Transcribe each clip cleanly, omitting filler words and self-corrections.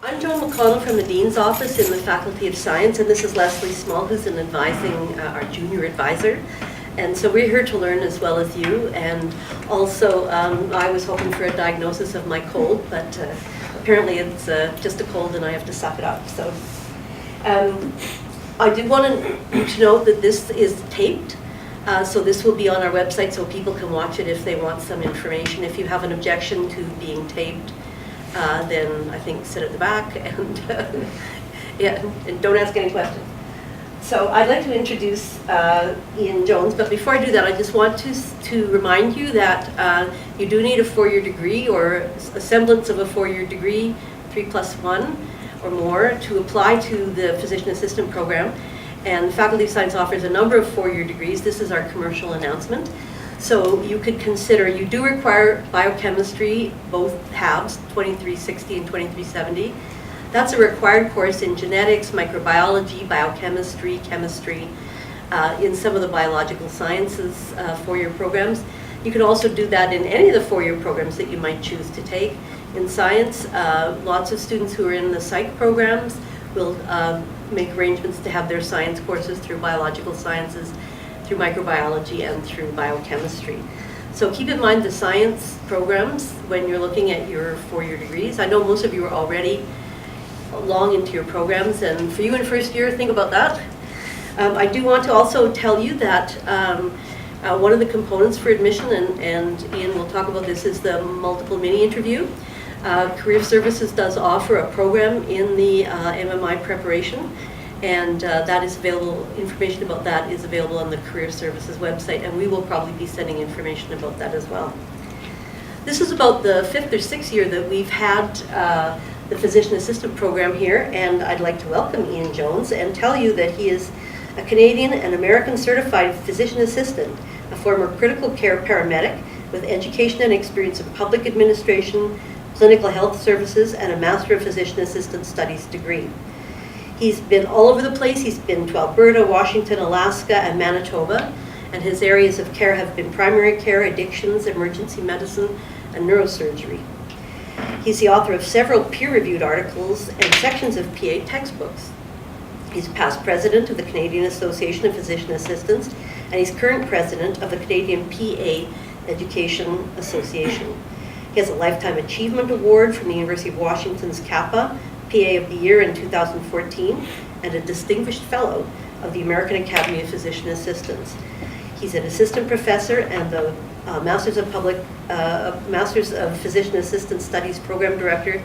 I'm Joan McConnell from the Dean's Office in the Faculty of Science, and this is Leslie Small, who's an advising, our junior advisor. And so we're here to learn as well as you, and also I was hoping for a diagnosis of my cold, but apparently it's just a cold and I have to suck it up. So I did want to note that this is taped, so this will be on our website so people can watch it if they want some information. If you have an objection to being taped, then I think sit at the back and, yeah, and don't ask any questions. So I'd like to introduce Ian Jones, but before I do that, I just want to remind you that you do need a 4-year degree or a semblance of a 4-year degree, 3+1 or more, to apply to the physician assistant program. And the Faculty of Science offers a number of 4-year degrees. This is our commercial announcement. So you could consider, you do require biochemistry, both halves, 2360 and 2370. That's a required course in genetics, microbiology, biochemistry, chemistry, in some of the biological sciences 4-year programs. You can also do that in any of the 4-year programs that you might choose to take. In science, lots of students who are in the psych programs will make arrangements to have their science courses through biological sciences, through microbiology, and through biochemistry. So keep in mind the science programs when you're looking at your 4-year degrees. I know most of you are already long into your programs, and for you in first year, think about that. I do want to also tell you that one of the components for admission, and Ian will talk about this, is the multiple mini interview. Career Services does offer a program in the MMI preparation, and that is available, information about that is available on the Career Services website, and we will probably be sending information about that as well. This is about the 5th or 6th year that we've had the physician assistant program here, and I'd like to welcome Ian Jones and tell you that he is a Canadian and American certified physician assistant, a former critical care paramedic with education and experience in public administration, clinical health services, and a Master of Physician Assistant Studies degree. He's been all over the place. He's been to Alberta, Washington, Alaska, and Manitoba, and his areas of care have been primary care, addictions, emergency medicine, and neurosurgery. He's the author of several peer-reviewed articles and sections of PA textbooks. He's past president of the Canadian Association of Physician Assistants, and he's current president of the Canadian PA Education Association. He has a Lifetime Achievement Award from the University of Washington's CAPA, PA of the Year in 2014, and a Distinguished Fellow of the American Academy of Physician Assistants. He's an assistant professor and the Masters of Physician Assistant Studies Program Director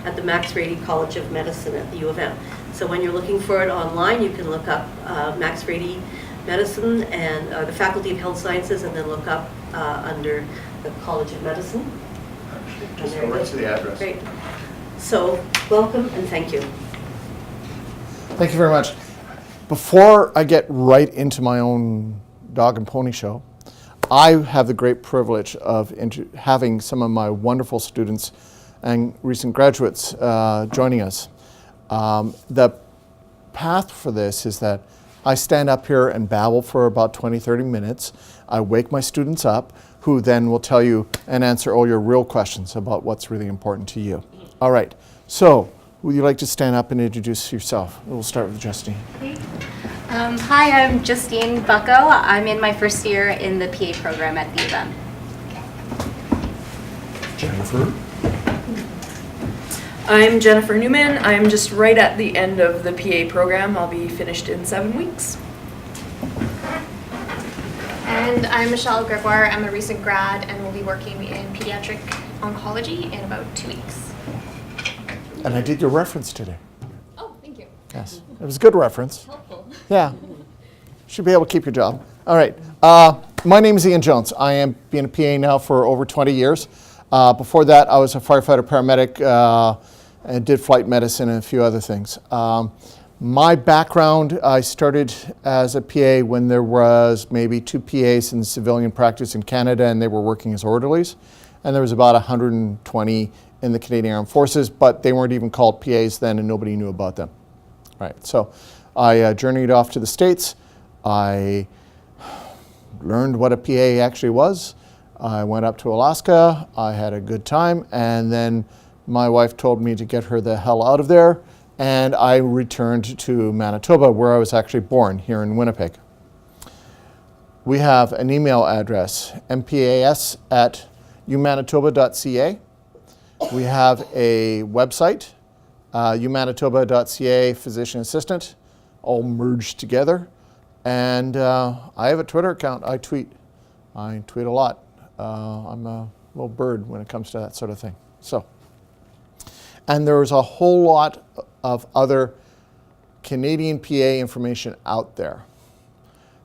at the Max Rady College of Medicine at the U of M. So when you're looking for it online, you can look up Max Rady Medicine and the Faculty of Health Sciences, and then look up under the College of Medicine. Just go right to the address. Great. So welcome and thank you. Thank you very much. Before I get right into my own dog and pony show, I have the great privilege of having some of my wonderful students and recent graduates joining us. The path for this is that I stand up here and babble for about 20-30 minutes. I wake my students up, who then will tell you and answer all your real questions about what's really important to you. All right, so would you like to stand up and introduce yourself? We'll start with Justine. Hi, I'm Justine Bucko. I'm in my first year in the PA program at the U of M. Jennifer. I'm Jennifer Newman. I'm just right at the end of the PA program. I'll be finished in 7 weeks. And I'm Michelle Gregoire. I'm a recent grad and will be working in pediatric oncology in about 2 weeks. And I did your reference today. Oh, thank you. Yes, it was a good reference. Helpful. Yeah, should be able to keep your job. All right, my name is Ian Jones. I am being a PA now for over 20 years. Before that, I was a firefighter paramedic and did flight medicine and a few other things. My background, I started as a PA when there was maybe 2 PAs in civilian practice in Canada, and they were working as orderlies. And there was about 120 in the Canadian Armed Forces, but they weren't even called PAs then, and nobody knew about them. Right, so I journeyed off to the States. I learned what a PA actually was. I went up to Alaska. I had a good time, and then My wife told me to get her the hell out of there, and I returned to Manitoba, where I was actually born, here in Winnipeg. We have an email address, mpas@umanitoba.ca. We have a website, umanitoba.ca, physician assistant, all merged together. And I have a Twitter account. I tweet a lot. I'm a little bird when it comes to that sort of thing. So, and there's a whole lot of other Canadian PA information out there.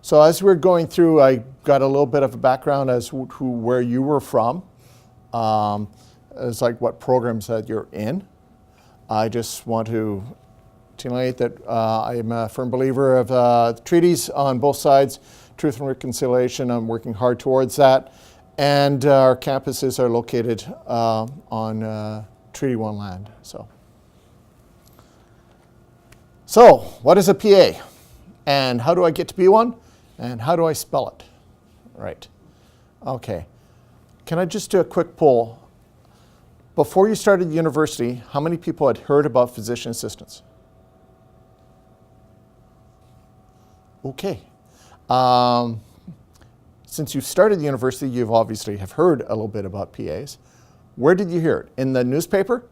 So as we're going through, I got a little bit of a background as to where you were from. It's like what programs that you're in. I just want to tonight that I am a firm believer of treaties on both sides, truth and reconciliation. I'm working hard towards that. And our campuses are located on Treaty 1 land. So what is a PA? And how do I get to be one? And how do I spell it? Right. Okay. Can I just do a quick poll? Before you started university, how many people had heard about physician assistants? Okay. Since you started university, you've obviously have heard a little bit about PAs. Where did you hear it? In the newspaper?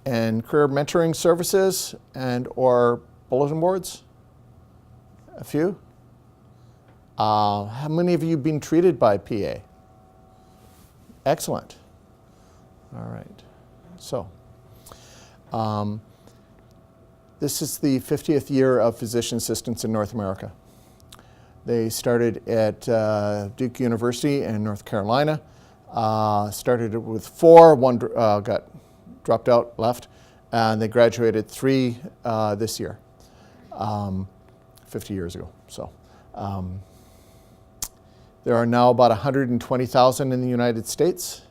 And career mentoring services and or bulletin boards? A few? How many of you have been treated by PA? Excellent. All right. So, this is the 50th year of physician assistants in North America. They started at Duke University in North Carolina. Started with 4, one got dropped out, left, and they graduated 3 this year, 50 years ago. So there are now about 120,000 in the United States.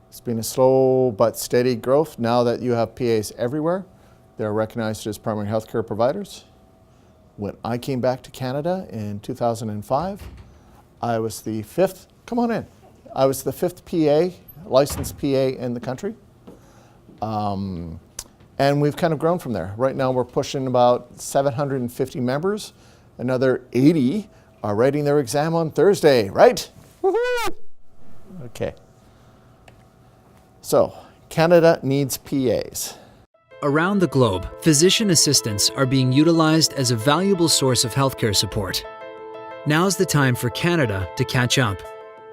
It's been a slow but steady growth. Now that you have PAs everywhere, they're recognized as primary health care providers. When I came back to Canada in 2005, I was the 5th, come on in, I was the 5th PA, licensed PA in the country. And we've kind of grown from there. Right now we're pushing about 750 members. Another 80 are writing their exam on Thursday, right? Woo-hoo! Okay. So, Canada needs PAs. Around the globe, physician assistants are being utilized as a valuable source of healthcare support. Now's the time for Canada to catch up.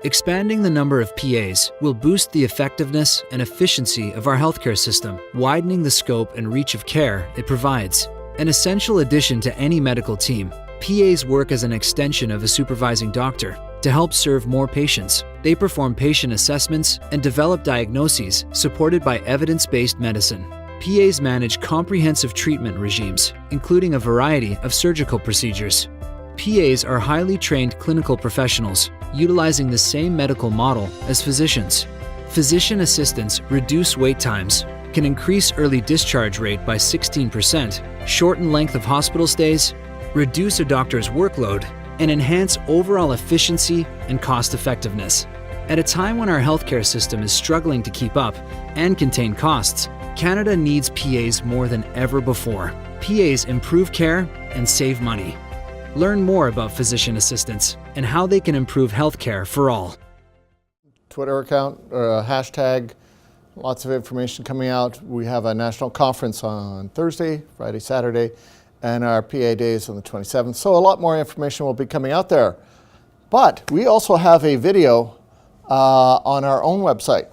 Expanding the number of PAs will boost the effectiveness and efficiency of our healthcare system, widening the scope and reach of care it provides. An essential addition to any medical team, PAs work as an extension of a supervising doctor to help serve more patients. They perform patient assessments and develop diagnoses supported by evidence-based medicine. PAs manage comprehensive treatment regimes, including a variety of surgical procedures. PAs are highly trained clinical professionals, utilizing the same medical model as physicians. Physician assistants reduce wait times, can increase early discharge rate by 16%, shorten length of hospital stays, reduce a doctor's workload, and enhance overall efficiency and cost effectiveness. At a time when our healthcare system is struggling to keep up and contain costs, Canada needs PAs more than ever before. PAs improve care and save money. Learn more about physician assistants and how they can improve healthcare for all. Twitter account, or a hashtag, lots of information coming out. We have a national conference on Thursday, Friday, Saturday, and our PA days on the 27th. So a lot more information will be coming out there. But we also have a video on our own website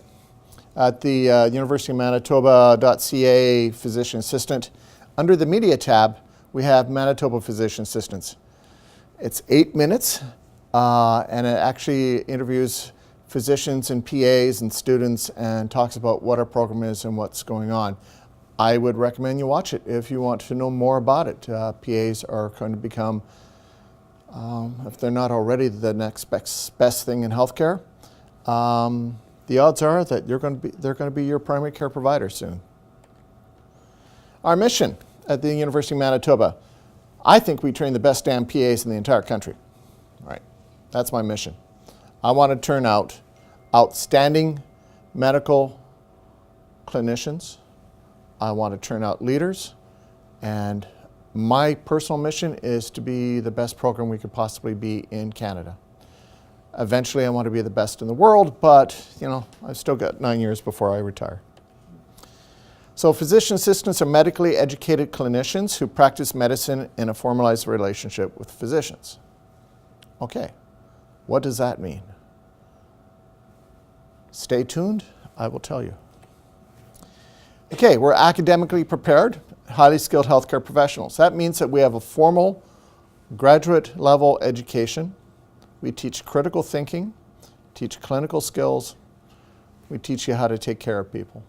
at the University of Manitoba.ca physician assistant. Under the media tab, we have Manitoba physician assistants. It's 8 minutes, and it actually interviews physicians and PAs and students and talks about what our program is and what's going on. I would recommend you watch it if you want to know more about it. PAs are going to become, if they're not already, the next best thing in healthcare. The odds are that they're going to be your primary care provider soon. Our mission at the University of Manitoba, I think we train the best damn PAs in the entire country. Right, that's my mission. I want to turn out outstanding medical clinicians. I want to turn out leaders. And my personal mission is to be the best program we could possibly be in Canada. Eventually, I want to be the best in the world, but, you know, I've still got 9 years before I retire. So physician assistants are medically educated clinicians who practice medicine in a formalized relationship with physicians. Okay, what does that mean? Stay tuned, I will tell you. Okay, we're academically prepared, highly skilled healthcare professionals. That means that we have a formal graduate level education. We teach critical thinking, teach clinical skills. We teach you how to take care of people.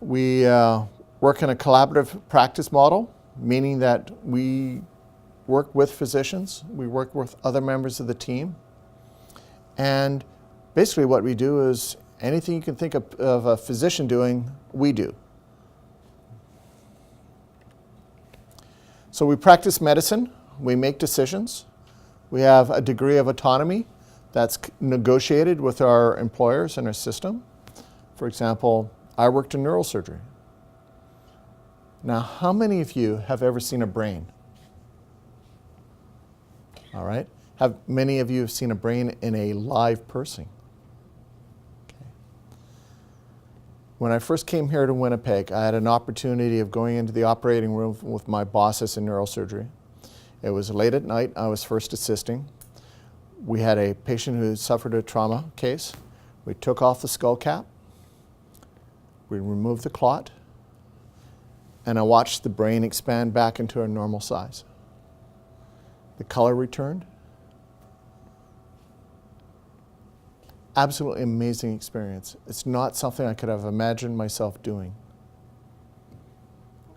We work in a collaborative practice model, meaning that we work with physicians, we work with other members of the team, and basically what we do is anything you can think of a physician doing, we do. So we practice medicine, we make decisions, we have a degree of autonomy that's negotiated with our employers and our system. For example, I worked in neurosurgery. Now, how many of you have ever seen a brain? All right. Have many of you have seen a brain in a live person? Okay. When I first came here to Winnipeg, I had an opportunity of going into the operating room with my bosses in neurosurgery. It was late at night. I was first assisting. We had a patient who suffered a trauma case. We took off the skull cap. We removed the clot. And I watched the brain expand back into a normal size. The color returned. Absolutely amazing experience. It's not something I could have imagined myself doing.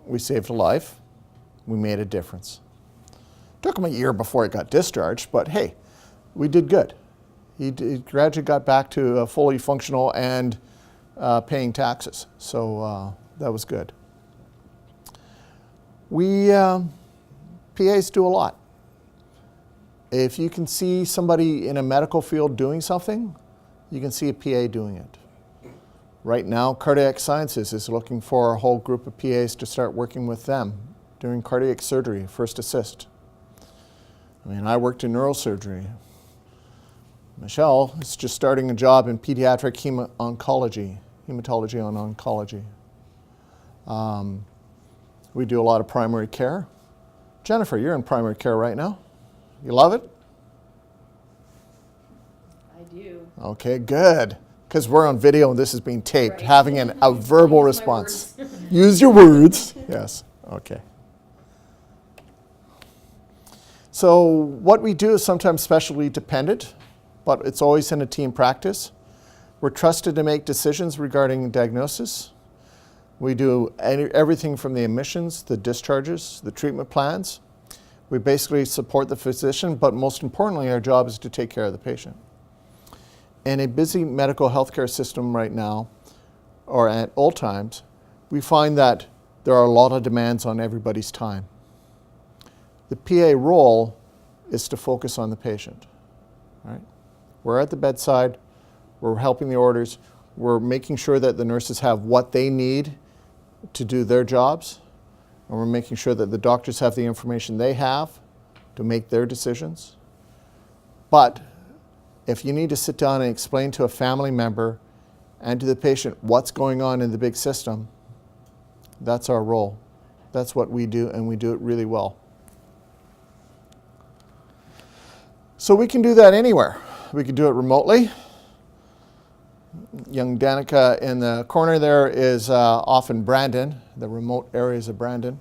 We saved a life. We made a difference. Took him a year before he got discharged, but hey, we did good. He gradually got back to fully functional and paying taxes, so that was good. We PAs do a lot. If you can see somebody in a medical field doing something, you can see a PA doing it. Right now, Cardiac Sciences is looking for a whole group of PAs to start working with them doing cardiac surgery, first assist. I mean, I worked in neurosurgery. Michelle is just starting a job in pediatric hematology and oncology. We do a lot of primary care. Jennifer, you're in primary care right now. You love it? I do. Okay, good. Because we're on video and this is being taped, Right. having a verbal Use my response. Use your words. Yes, okay. So what we do is sometimes specialty dependent, but it's always in a team practice. We're trusted to make decisions regarding diagnosis. We do everything from the admissions, the discharges, the treatment plans. We basically support the physician, but most importantly, our job is to take care of the patient. In a busy medical healthcare system right now, or at all times, we find that there are a lot of demands on everybody's time. The PA role is to focus on the patient. Right? We're at the bedside, we're helping the orders, we're making sure that the nurses have what they need to do their jobs, and we're making sure that the doctors have the information they have to make their decisions. But if you need to sit down and explain to a family member and to the patient what's going on in the big system, that's our role. That's what we do, and we do it really well. So we can do that anywhere. We can do it remotely. Young Danica in the corner there is off in Brandon, the remote areas of Brandon.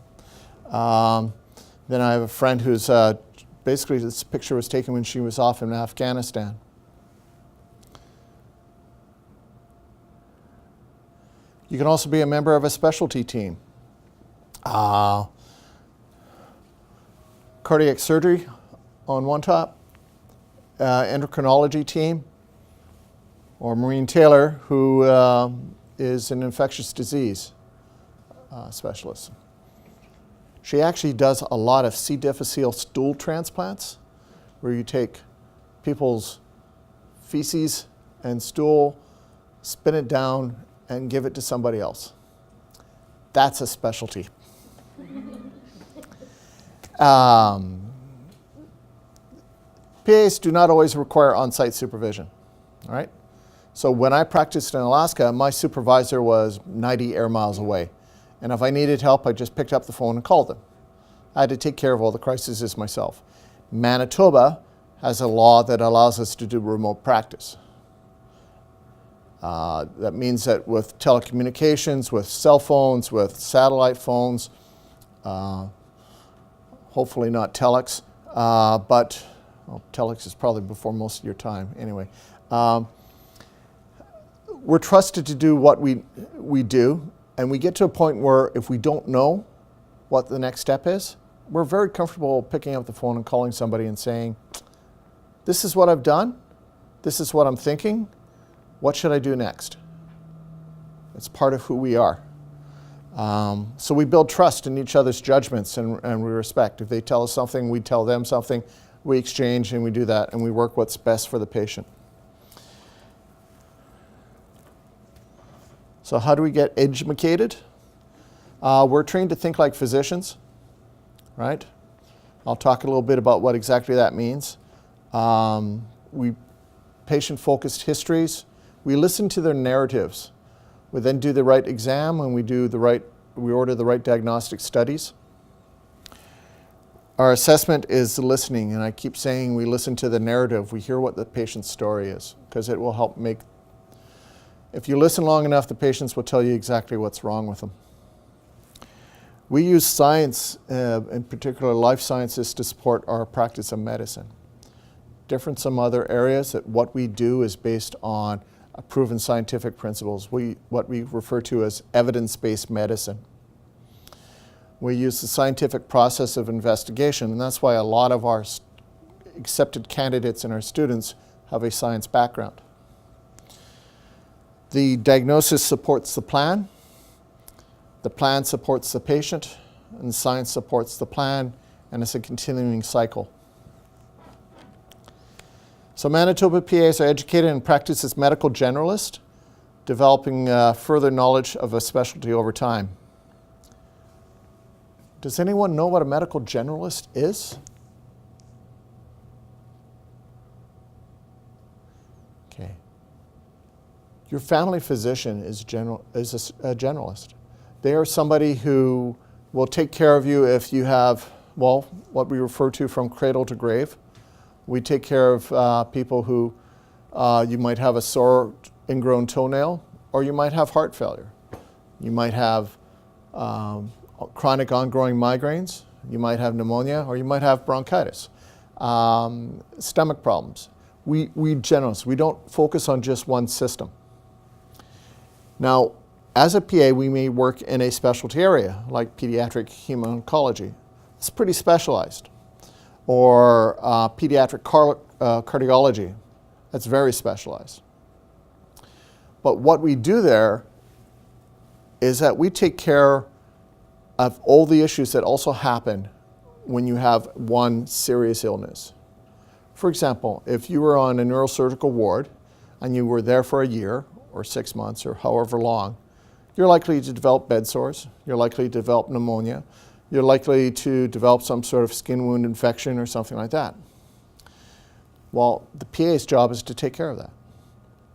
Then I have a friend who's basically this picture was taken when she was off in Afghanistan. You can also be a member of a specialty team. Cardiac surgery on one top, endocrinology team, or Maureen Taylor, who is an infectious disease specialist. She actually does a lot of C. difficile stool transplants, where you take people's feces and stool, spin it down, and give it to somebody else. That's a specialty. PAs do not always require on-site supervision, all right? So when I practiced in Alaska, my supervisor was 90 air miles away. And if I needed help, I just picked up the phone and called them. I had to take care of all the crises myself. Manitoba has a law that allows us to do remote practice. That means that with telecommunications, with cell phones, with satellite phones, hopefully not telex, but well, telex is probably before most of your time anyway. We're trusted to do what we do, and we get to a point where if we don't know what the next step is, we're very comfortable picking up the phone and calling somebody and saying, this is what I've done, this is what I'm thinking, what should I do next? It's part of who we are. So we build trust in each other's judgments and we respect. If they tell us something, we tell them something, we exchange and we do that, and we work what's best for the patient. So how do we get educated? We're trained to think like physicians, right? I'll talk a little bit about what exactly that means. We patient-focused histories. We listen to their narratives. We then do the right exam and we order the right diagnostic studies. Our assessment is listening, and I keep saying we listen to the narrative. We hear what the patient's story is, because it will help make. If you listen long enough, the patients will tell you exactly what's wrong with them. We use science, in particular life sciences, to support our practice of medicine. Different from some other areas, that what we do is based on proven scientific principles, what we refer to as evidence-based medicine. We use the scientific process of investigation, and that's why a lot of our accepted candidates and our students have a science background. The diagnosis supports the plan supports the patient, and the science supports the plan, and it's a continuing cycle. So Manitoba PAs are educated and practice as medical generalists, developing further knowledge of a specialty over time. Does anyone know what a medical generalist is? Okay. Your family physician is a generalist. They are somebody who will take care of you if you have, well, what we refer to from cradle to grave. We take care of people who you might have a sore ingrown toenail, or you might have heart failure. You might have chronic ongoing migraines. You might have pneumonia, or you might have bronchitis, stomach problems. We generalists, we don't focus on just one system. Now, as a PA, we may work in a specialty area, like pediatric hemo-oncology. It's pretty specialized. Or pediatric cardiology. That's very specialized. But what we do there is that we take care of all the issues that also happen when you have one serious illness. For example, if you were on a neurosurgical ward and you were there for a year or 6 months or however long, you're likely to develop bed sores, you're likely to develop pneumonia, you're likely to develop some sort of skin wound infection or something like that. Well, the PA's job is to take care of that,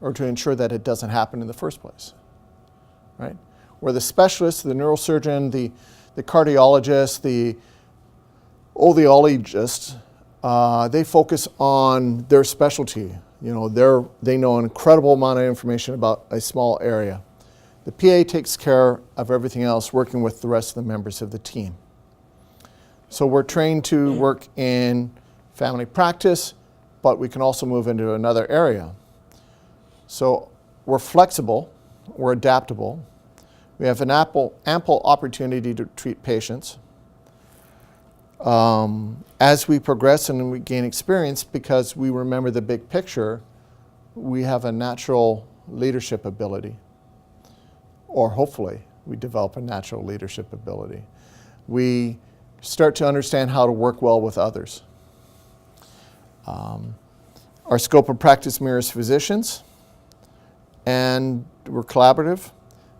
or to ensure that it doesn't happen in the first place, right? Where the specialist, the neurosurgeon, the cardiologist, the audiologist, they focus on their specialty. You know, they know an incredible amount of information about a small area. The PA takes care of everything else, working with the rest of the members of the team. So we're trained to work in family practice, but we can also move into another area. So we're flexible, we're adaptable. We have an ample opportunity to treat patients. As we progress and we gain experience, because we remember the big picture, we have a natural leadership ability. Or hopefully, we develop a natural leadership ability. We start to understand how to work well with others. Our scope of practice mirrors physicians. and we're collaborative,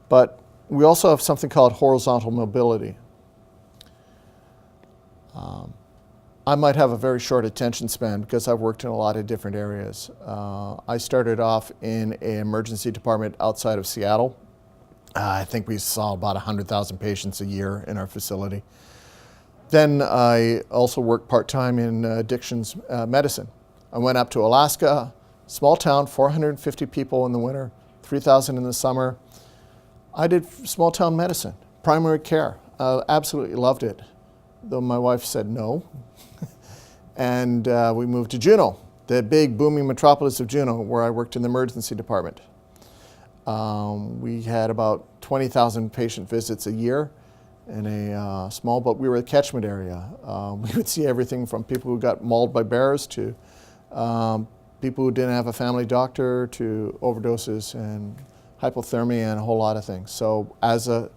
but we also have something called horizontal mobility. I might have a very short attention span because I've worked in a lot of different areas. I started off in an emergency department outside of Seattle. I think we saw about 100,000 patients a year in our facility. Then I also worked part-time in addictions medicine. I went up to Alaska, small town, 450 people in the winter, 3,000 in the summer. I did small town medicine, primary care. Absolutely loved it, though my wife said no. And we moved to Juneau, the big booming metropolis of Juneau, where I worked in the emergency department. We had about 20,000 patient visits a year in a small, but we were a catchment area. We would see everything from people who got mauled by bears to people who didn't have a family doctor to overdoses and hypothermia and a whole lot of things. So as an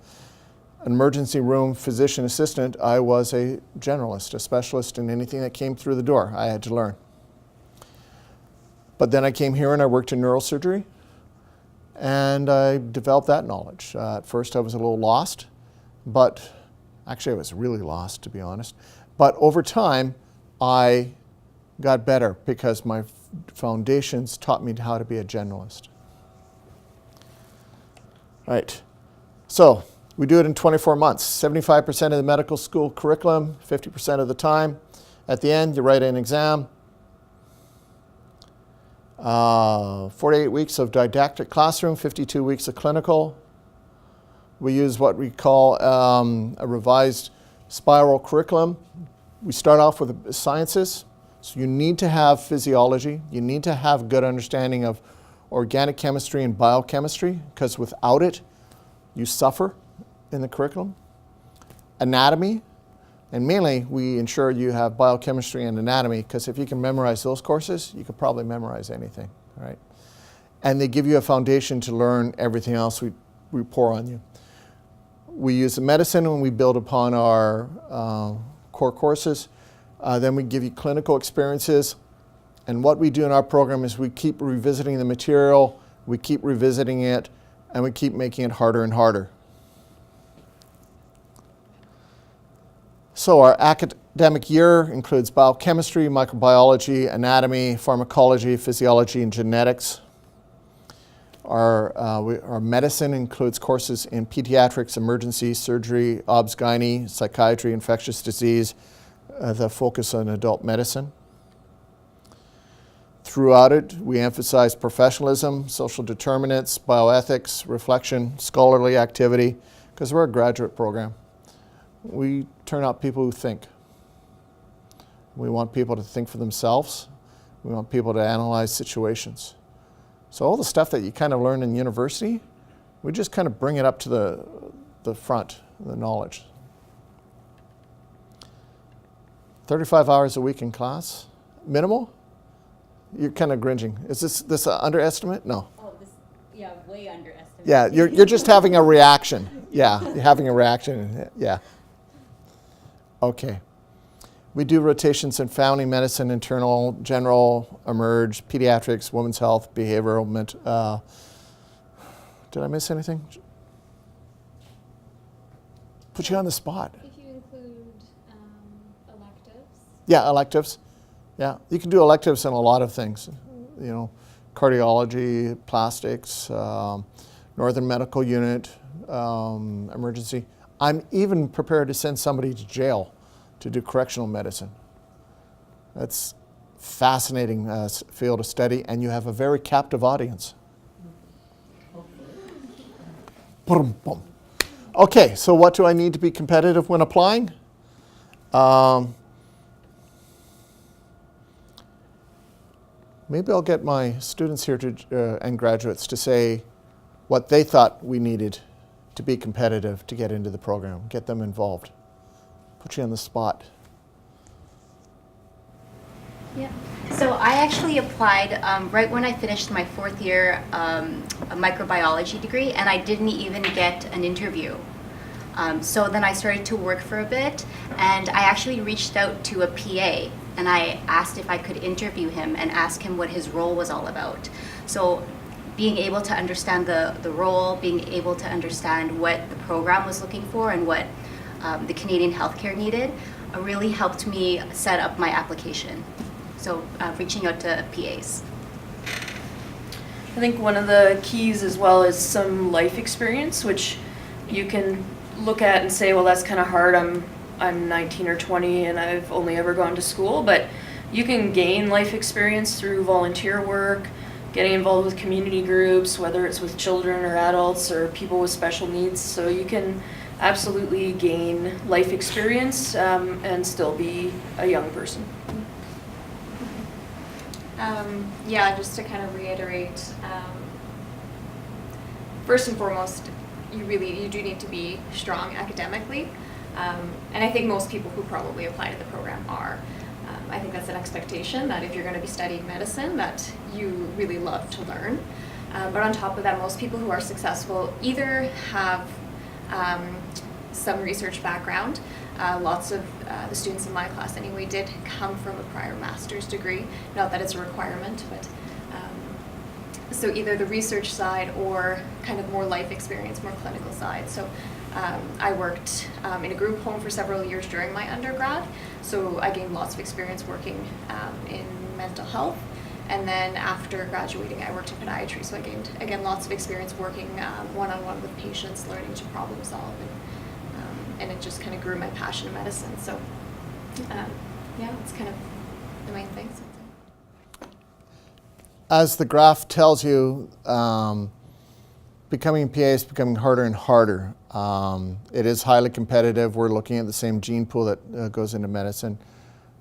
emergency room physician assistant, I was a generalist, a specialist in anything that came through the door. I had to learn. But then I came here and I worked in neurosurgery, and I developed that knowledge. At first I was a little lost, but actually I was really lost, to be honest. But over time, I got better because my foundations taught me how to be a generalist. Right, so we do it in 24 months. 75% of the medical school curriculum, 50% of the time. At the end, you write an exam. 48 weeks of didactic classroom, 52 weeks of clinical. We use what we call a revised spiral curriculum. We start off with the sciences. So you need to have physiology. You need to have good understanding of organic chemistry and biochemistry, because without it, you suffer in the curriculum. Anatomy, and mainly we ensure you have biochemistry and anatomy, because if you can memorize those courses, you could probably memorize anything, right? And they give you a foundation to learn everything else we pour on you. We use the medicine and we build upon our core courses. Then we give you clinical experiences. And what we do in our program is we keep revisiting the material, we keep revisiting it, and we keep making it harder and harder. So our academic year includes biochemistry, microbiology, anatomy, pharmacology, physiology, and genetics. Our medicine includes courses in pediatrics, emergency, surgery, obs-gynae, psychiatry, infectious disease, the focus on adult medicine. Throughout it, we emphasize professionalism, social determinants, bioethics, reflection, scholarly activity, because we're a graduate program. We turn out people who think. We want people to think for themselves. We want people to analyze situations. So all the stuff that you kind of learn in university, we just kind of bring it up to the front, the knowledge. 35 hours a week in class, minimal? You're kind of gringing. Is this an underestimate? No. Oh, yeah, way underestimated. Yeah, you're just having a reaction. Yeah, you're having a reaction. Yeah. Okay. We do rotations in family medicine, internal, general, emerge, pediatrics, women's health, behavioral, did I miss anything? Put you on the spot. If you include electives. Yeah, electives. Yeah, you can do electives in a lot of things. You know, cardiology, plastics, Northern Medical Unit, emergency. I'm even prepared to send somebody to jail to do correctional medicine. That's fascinating field of study, and you have a very captive audience. Boom, boom. Okay, so what do I need to be competitive when applying? Maybe I'll get my students here and graduates to say what they thought we needed to be competitive to get into the program, get them involved. Put you on the spot. Yeah. So I actually applied right when I finished my fourth year a microbiology degree, and I didn't even get an interview. So then I started to work for a bit, and I actually reached out to a PA, and I asked if I could interview him and ask him what his role was all about. So being able to understand the role, being able to understand what the program was looking for and what the Canadian healthcare needed, really helped me set up my application. So reaching out to PAs. I think one of the keys as well is some life experience, which you can look at and say, well, that's kind of hard. I'm 19 or 20 and I've only ever gone to school, but you can gain life experience through volunteer work, getting involved with community groups, whether it's with children or adults or people with special needs. So you can absolutely gain life experience and still be a young person. Yeah, just to kind of reiterate, first and foremost, you do need to be strong academically, and I think most people who probably apply to the program are. I think that's an expectation that if you're going to be studying medicine, that you really love to learn. But on top of that, most people who are successful either have some research background. Lots of the students in my class anyway did come from a prior master's degree. Not that it's a requirement, but so either the research side or kind of more life experience, more clinical side. So I worked in a group home for several years during my undergrad, so I gained lots of experience working in mental health. And then after graduating, I worked in podiatry, so I gained, again, lots of experience working one-on-one with patients, learning to problem solve, and it just kind of grew my passion in medicine. So yeah, it's kind of the main things. As the graph tells you, becoming a PA is becoming harder and harder. It is highly competitive. We're looking at the same gene pool that goes into medicine.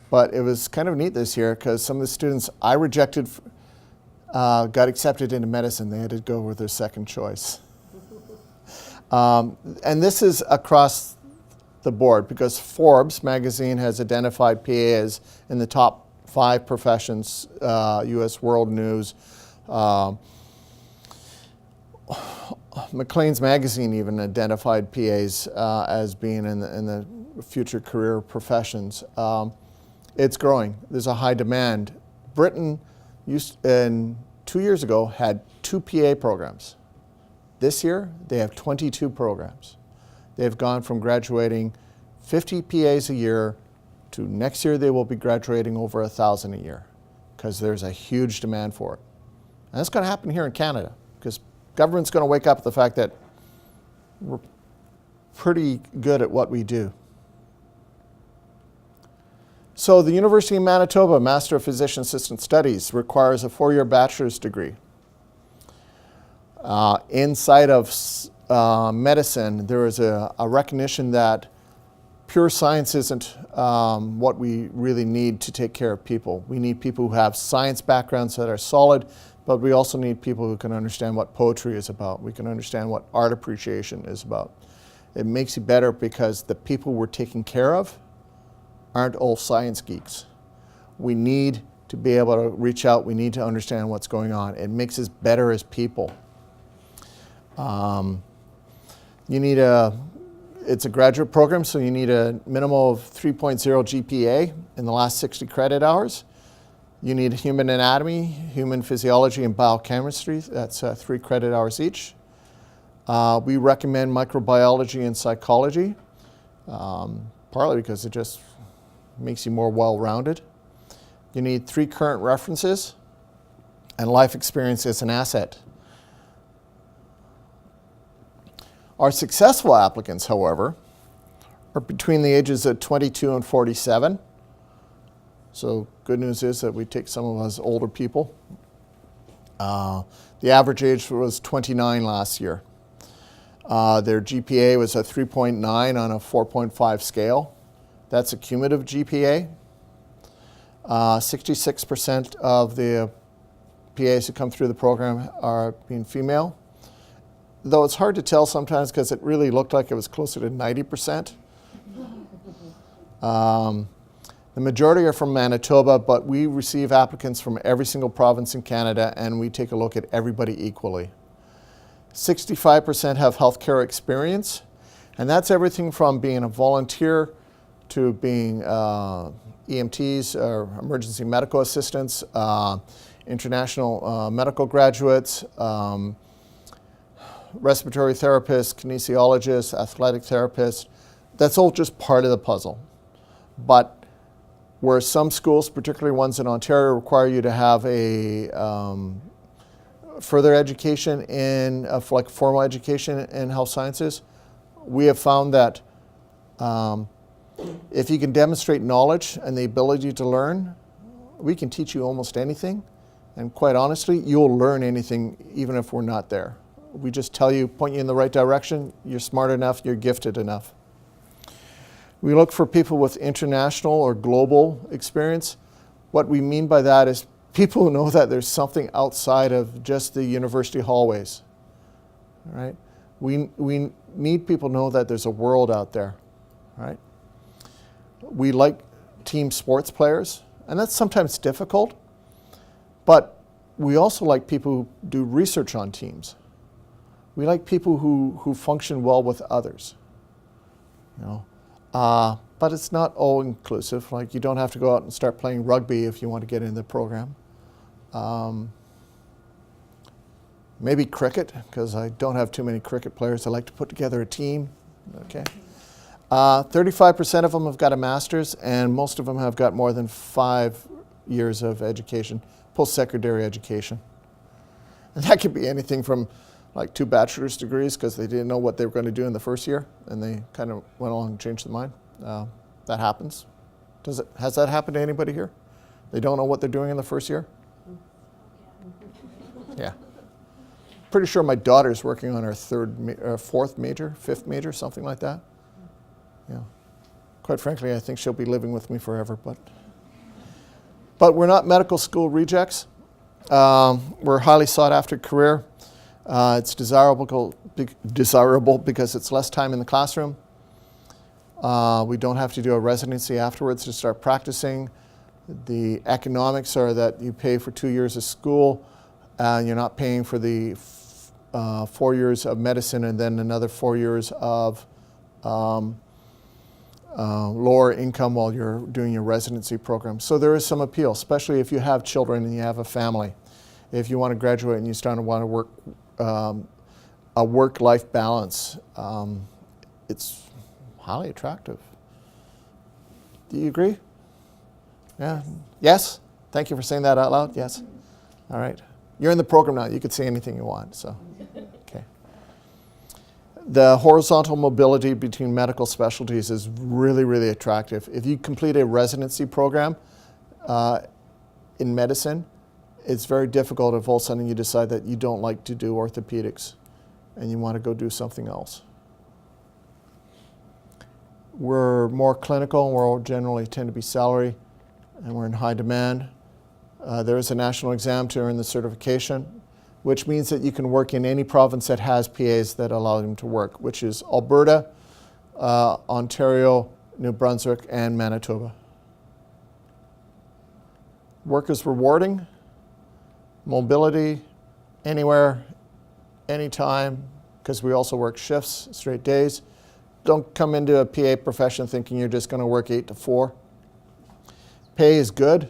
But it was kind of neat this year because some of the students I rejected got accepted into medicine. They had to go with their second choice. And this is across the board because Forbes magazine has identified PA as in the top 5 professions, U.S. World News. Maclean's magazine even identified PAs as being in the future career professions. It's growing. There's a high demand. Britain 2 years ago had 2 PA programs. This year, they have 22 programs. They've gone from graduating 50 PAs a year to next year they will be graduating over 1,000 a year because there's a huge demand for it. And that's going to happen here in Canada because government's going to wake up to the fact that we're pretty good at what we do. So the University of Manitoba Master of Physician Assistant Studies requires a 4-year bachelor's degree. Inside of medicine, there is a recognition that pure science isn't what we really need to take care of people. We need people who have science backgrounds that are solid, but we also need people who can understand what poetry is about. We can understand what art appreciation is about. It makes you better because the people we're taking care of aren't all science geeks. We need to be able to reach out. We need to understand what's going on. It makes us better as people. It's a graduate program, so you need a minimum of 3.0 GPA in the last 60 credit hours. You need human anatomy, human physiology, and biochemistry. That's 3 credit hours each. We recommend microbiology and psychology, partly because it just makes you more well-rounded. You need 3 current references, and life experience is an asset. Our successful applicants, however, are between the ages of 22 and 47. So good news is that we take some of us older people. The average age was 29 last year. Their GPA was a 3.9 on a 4.5 scale. That's a cumulative GPA. 66% of the PAs who come through the program are being female. Though it's hard to tell sometimes because it really looked like it was closer to 90%. The majority are from Manitoba, but we receive applicants from every single province in Canada and we take a look at everybody equally. 65% have healthcare experience, and that's everything from being a volunteer to being EMTs or emergency medical assistants, international medical graduates, respiratory therapists, kinesiologists, athletic therapists. That's all just part of the puzzle. But where some schools, particularly ones in Ontario, require you to have a further education in, like formal education in health sciences, we have found that if you can demonstrate knowledge and the ability to learn, we can teach you almost anything. And quite honestly, you'll learn anything even if we're not there. We just tell you, point you in the right direction, you're smart enough, you're gifted enough. We look for people with international or global experience. What we mean by that is people who know that there's something outside of just the university hallways, right? We need people to know that there's a world out there, right? We like team sports players, and that's sometimes difficult, but we also like people who do research on teams. We like people who function well with others, you know. But it's not all inclusive. Like, you don't have to go out and start playing rugby if you want to get into the program. Maybe cricket, because I don't have too many cricket players. I like to put together a team. Okay. 35% of them have got a master's, and most of them have got more than 5 years of education, post-secondary education. And that could be anything from like 2 bachelor's degrees because they didn't know what they were going to do in the first year, and they kind of went along and changed their mind. That happens. Has that happened to anybody here? They don't know what they're doing in the first year? Yeah. Pretty sure my daughter's working on her 4th major, 5th major, something like that. Yeah. Quite frankly, I think she'll be living with me forever, but we're not medical school rejects. We're a highly sought after career. It's desirable because it's less time in the classroom. We don't have to do a residency afterwards to start practicing. The economics are that you pay for 2 years of school, you're not paying for the 4 years of medicine and then another 4 years of lower income while you're doing your residency program. So there is some appeal, especially if you have children and you have a family. If you want to graduate and you start to want to work a work-life balance, it's highly attractive. Do you agree? Yeah. Yes? Thank you for saying that out loud. Yes. All right. You're in the program now. You could say anything you want. So, okay. The horizontal mobility between medical specialties is really, really attractive. If you complete a residency program in medicine, it's very difficult if all of a sudden you decide that you don't like to do orthopedics and you want to go do something else. We're more clinical, and we're generally tend to be salary, and we're in high demand. There is a national exam to earn the certification, which means that you can work in any province that has PAs that allow them to work, which is Alberta, Ontario, New Brunswick, and Manitoba. Work is rewarding. Mobility, anywhere, anytime, because we also work shifts, straight days. Don't come into a PA profession thinking you're just going to work 8 to 4. Pay is good,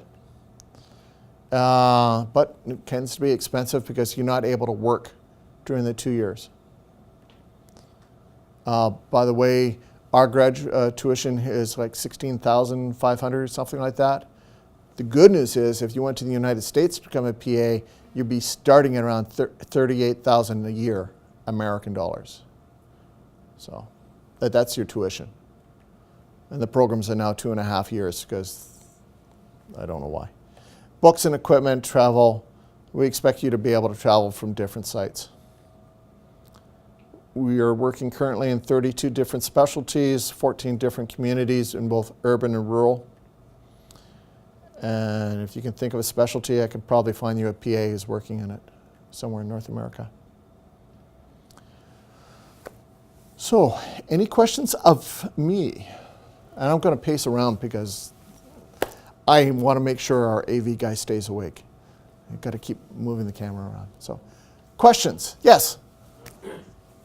but it tends to be expensive because you're not able to work during the 2 years. By the way, our tuition is like $16,500, something like that. The good news is if you went to the United States to become a PA, you'd be starting at around $38,000 a year, American dollars. So that's your tuition. And the programs are now 2.5 years because I don't know why. Books and equipment, travel. We expect you to be able to travel from different sites. We are working currently in 32 different specialties, 14 different communities in both urban and rural. And if you can think of a specialty, I could probably find you a PA who's working in it somewhere in North America. So, any questions of me? And I'm going to pace around because I want to make sure our AV guy stays awake. I've got to keep moving the camera around. So, questions? Yes? How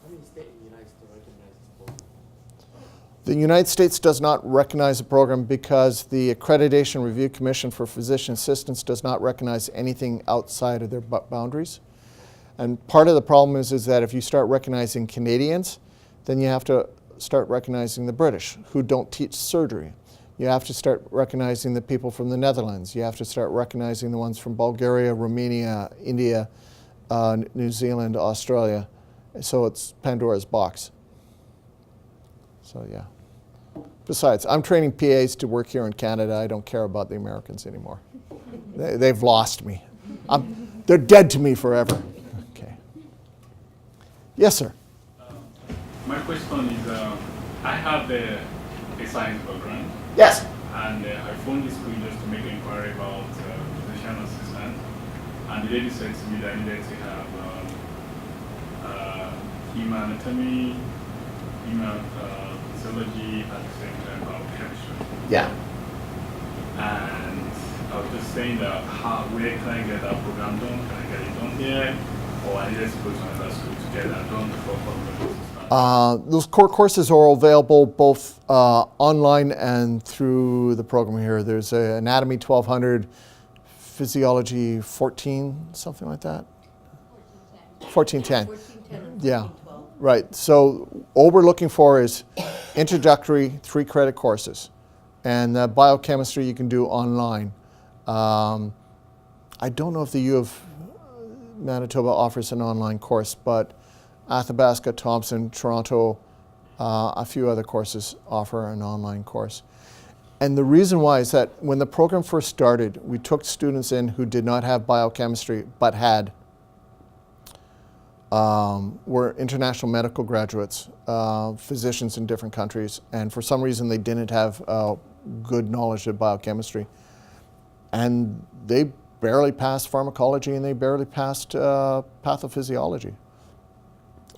many states in the United States recognize this program? The United States does not recognize the program because the Accreditation Review Commission for Physician Assistants does not recognize anything outside of their boundaries. And part of the problem is that if you start recognizing Canadians, then you have to start recognizing the British who don't teach surgery. You have to start recognizing the people from the Netherlands. You have to start recognizing the ones from Bulgaria, Romania, India, New Zealand, Australia. So it's Pandora's box. So yeah. Besides, I'm training PAs to work here in Canada. I don't care about the Americans anymore. They've lost me. They're dead to me forever. Okay. Yes, sir. My question is, I have a science background. Yes. And I phoned the school just to make an inquiry about physician assistant. And the lady said to me that I needed to have human anatomy, human physiology, at the same time biochemistry. Yeah. And I was just saying that where can I get that program done? Can I get it done here? Or I needed to go to another school to get that done before assistant? Those core courses are available both online and through the program here. There's Anatomy 1200, Physiology 14, something like that. 1410. 1410 and Yeah. 1412. Right. So all we're looking for is introductory 3-credit courses. And biochemistry you can do online. I don't know if the U of Manitoba offers an online course, but Athabasca, Thompson, Toronto, a few other courses offer an online course. And the reason why is that when the program first started, we took students in who did not have biochemistry but were international medical graduates, physicians in different countries, and for some reason they didn't have good knowledge of biochemistry. And they barely passed pharmacology and they barely passed pathophysiology.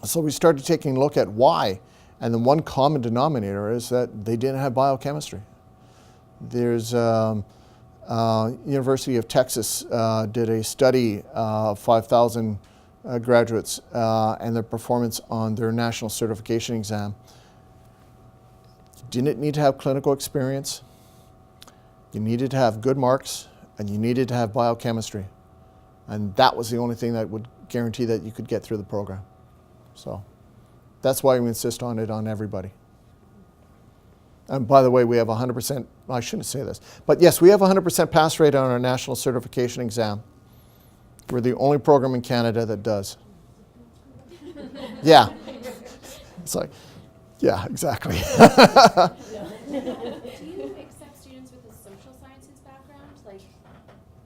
So we started taking a look at why, and the one common denominator is that they didn't have biochemistry. There's University of Texas did a study of 5,000 graduates and their performance on their national certification exam. You didn't need to have clinical experience, you needed to have good marks, and you needed to have biochemistry. And that was the only thing that would guarantee that you could get through the program. So that's why we insist on it on everybody. And by the way, we have 100%, I shouldn't say this, but yes, we have 100% pass rate on our national certification exam. We're the only program in Canada that does. Yeah. It's like, yeah, exactly. Do you accept students with a social sciences background? Like,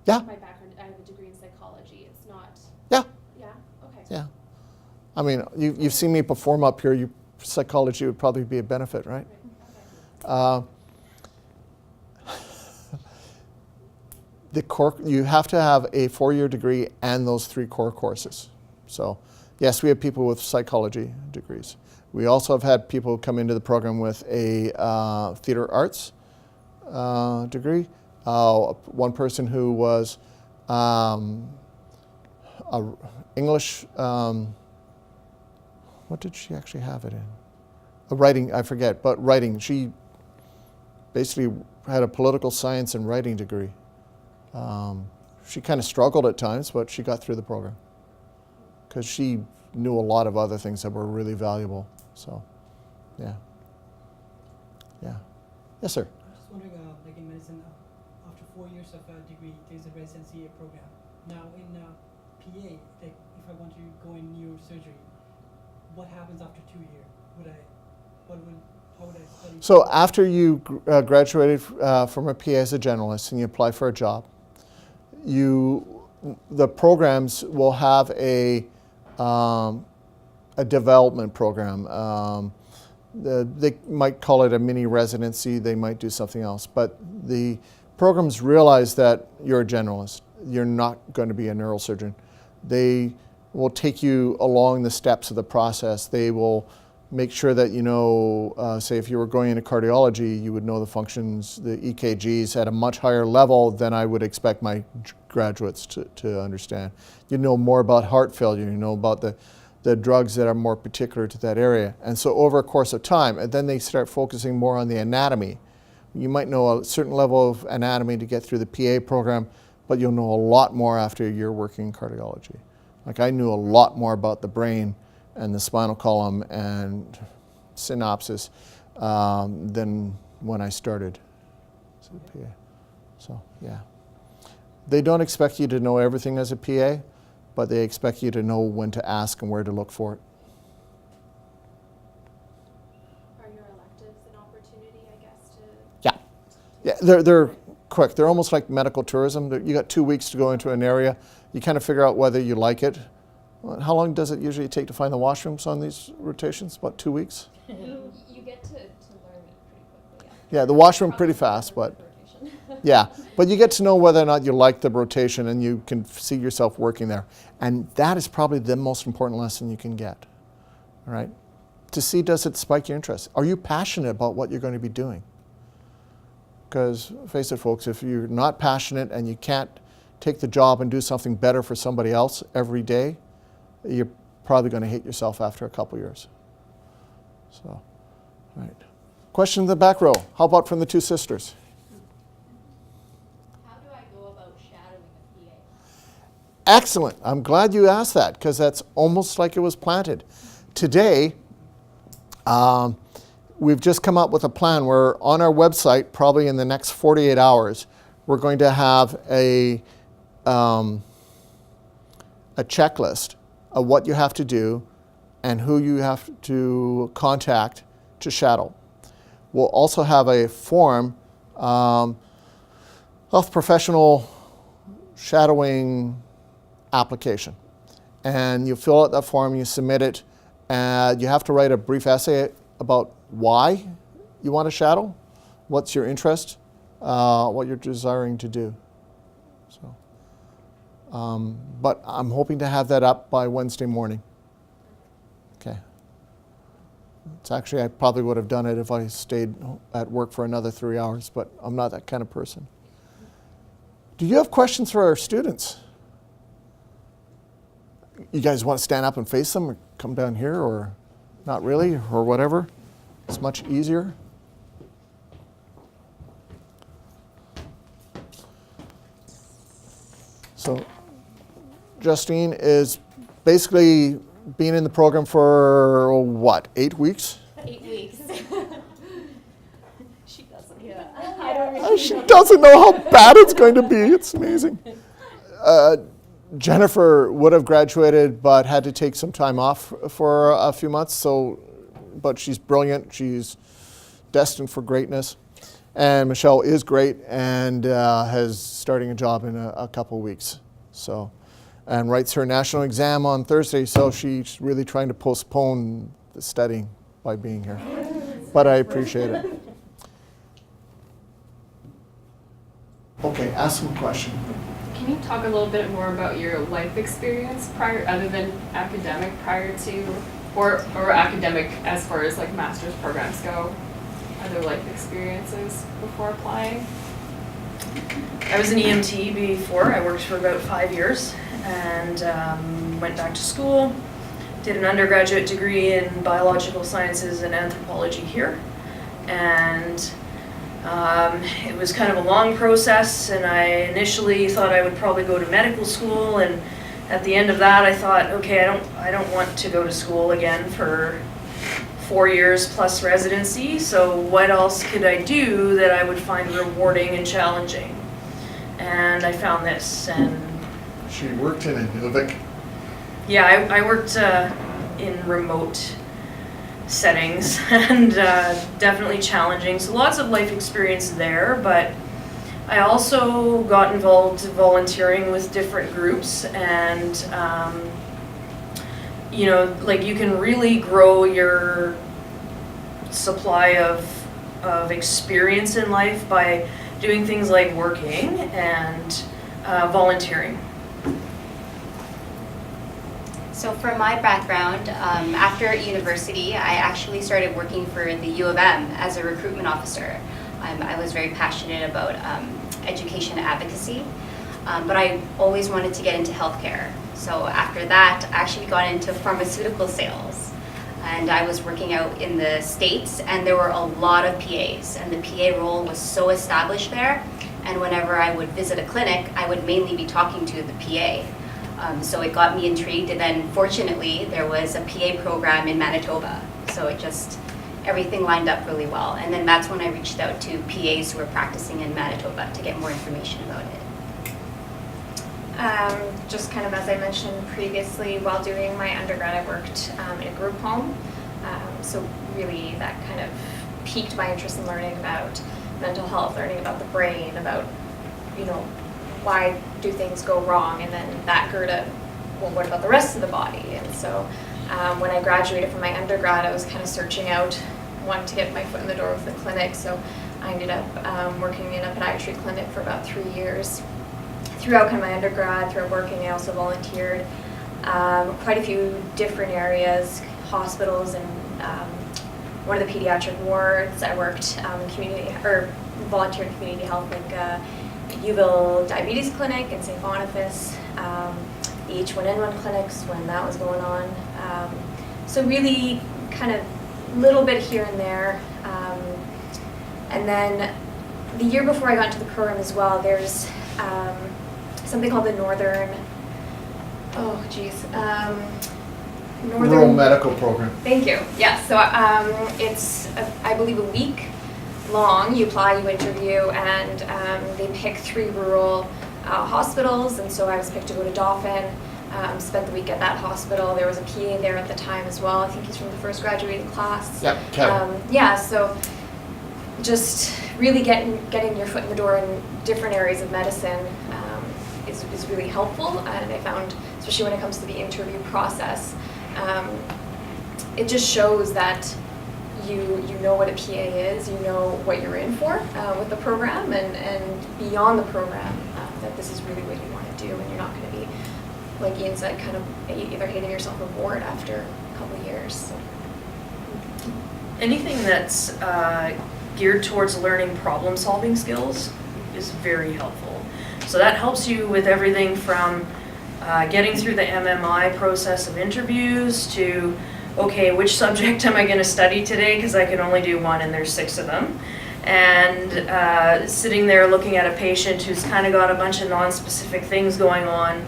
Yeah. my background, I have a degree in psychology. It's not. Yeah. Yeah. Okay. Yeah. I mean, you've seen me perform up here. Psychology would probably be a benefit, right? Okay. The core, you have to have a 4-year degree and those 3 core courses. So, yes, we have people with psychology degrees. We also have had people come into the program with a theater arts degree. One person who was English, what did she actually have it in? Writing, I forget, but writing. She basically had a political science and writing degree. She kind of struggled at times, but she got through the program because she knew a lot of other things that were really valuable. So, yeah. Yeah. Yes, sir. I'm just wondering, like in medicine, after 4 years of a degree, there's a residency program. Now in PA, like if I want to go in neurosurgery, what happens after 2 years? How would I study? So after you graduated from a PA as a generalist and you apply for a job, the programs will have a development program. They might call it a mini residency, they might do something else, but the programs realize that you're a generalist. You're not going to be a neurosurgeon. They will take you along the steps of the process. They will make sure that you know, say if you were going into cardiology, you would know the functions, the EKGs at a much higher level than I would expect my graduates to understand. You know more about heart failure, you know about the drugs that are more particular to that area. And so over a course of time, and then they start focusing more on the anatomy. You might know a certain level of anatomy to get through the PA program, but you'll know a lot more after a year working in cardiology. Like I knew a lot more about the brain and the spinal column and synapses than when I started as a PA. So, yeah. They don't expect you to know everything as a PA, but they expect you to know when to ask and where to look for it. Are your electives an opportunity, I guess, to? Yeah, they're quick. They're almost like medical tourism. You got 2 weeks to go into an area. You kind of figure out whether you like it. Well, how long does it usually take to find the washrooms on these rotations? About 2 weeks? You get to learn it pretty quickly. Yeah, the washroom pretty fast, but yeah. But you get to know whether or not you like the rotation and you can see yourself working there. And that is probably the most important lesson you can get, all right? To see, does it spike your interest? Are you passionate about what you're going to be doing? Because face it, folks, if you're not passionate and you can't take the job and do something better for somebody else every day, you're probably going to hate yourself after a couple years. So, all right. Question in the back row. How about from the two sisters? How do I go about shadowing a PA? Excellent. I'm glad you asked that because that's almost like it was planted. Today, we've just come up with a plan where on our website, probably in the next 48 hours, we're going to have a checklist of what you have to do and who you have to contact to shadow. We'll also have a form, health professional shadowing application. And you fill out that form, you submit it, and you have to write a brief essay about why you want to shadow, what's your interest, what you're desiring to do. So, but I'm hoping to have that up by Wednesday morning. Okay. It's actually, I probably would have done it if I stayed at work for another 3 hours, but I'm not that kind of person. Do you have questions for our students? You guys want to stand up and face them or come down here or not really or whatever? It's much easier. So Justine is basically been in the program for, what, 8 weeks? 8 weeks. She doesn't. Yeah. I don't really She doesn't know how bad it's going to be. It's amazing. Jennifer would have graduated but had to take some time off for a few months. But she's brilliant. She's destined for greatness. And Michelle is great and has starting a job in a couple of weeks. So, and writes her national exam on Thursday. So she's really trying to postpone the studying by being here. But I appreciate it. Okay, ask some question. Can you talk a little bit more about your life experience prior, other than academic, prior to, or academic as far as like master's programs go? Other life experiences before applying? I was an EMT before. I worked for about 5 years and went back to school, did an undergraduate degree in biological sciences and anthropology here. And it was kind of a long process, and I initially thought I would probably go to medical school, and at the end of that I thought, okay, I don't want to go to school again for 4 years plus residency, so what else could I do that I would find rewarding and challenging? And I found this. And She worked in Inuvik. yeah, I worked in remote settings and definitely challenging. So lots of life experience there, but I also got involved volunteering with different groups, and you know, like you can really grow your supply of experience in life by doing things like working and volunteering. So for my background, after university, I actually started working for the U of M as a recruitment officer. I was very passionate about education advocacy, but I always wanted to get into healthcare. So after that, I actually got into pharmaceutical sales. And I was working out in the States, and there were a lot of PAs, and the PA role was so established there. And whenever I would visit a clinic, I would mainly be talking to the PA. So it got me intrigued, and then fortunately, there was a PA program in Manitoba. So it just, everything lined up really well. And then that's when I reached out to PAs who were practicing in Manitoba to get more information about it. Just kind of as I mentioned previously, while doing my undergrad, I worked in a group home. So really that kind of piqued my interest in learning about mental health, learning about the brain, about, you know, why do things go wrong, and then that grew to, well, what about the rest of the body? And so when I graduated from my undergrad, I was kind of searching out, wanting to get my foot in the door with the clinic, so I ended up working in a podiatry clinic for about 3 years. Throughout kind of my undergrad, throughout working, I also volunteered quite a few different areas, hospitals, and one of the pediatric wards. I worked in community, or volunteered in community health, like Uville Diabetes Clinic in St. Boniface, the H1N1 clinics when that was going on. So really kind of little bit here and there. And then the year before I got into the program as well, there's something called the Northern Rural Medical Program. Thank you. Yeah, so it's, I believe, a week long. You apply, you interview, and they pick 3 rural hospitals, and so I was picked to go to Dauphin, spent the week at that hospital. There was a PA there at the time as well. I think he's from the first graduating class. Yep, Kevin. Yeah, so just really getting your foot in the door in different areas of medicine is really helpful, and I found, especially when it comes to the interview process, it just shows that you know what a PA is, you know what you're in for with the program, and beyond the program, that this is really what you want to do, and you're not going to be, like Ian said, kind of either hating yourself or bored after a couple of years. So. Anything that's geared towards learning problem-solving skills is very helpful. So that helps you with everything from getting through the MMI process of interviews to, okay, which subject am I going to study today, because I can only do one and there's 6 of them. And sitting there looking at a patient who's kind of got a bunch of non-specific things going on,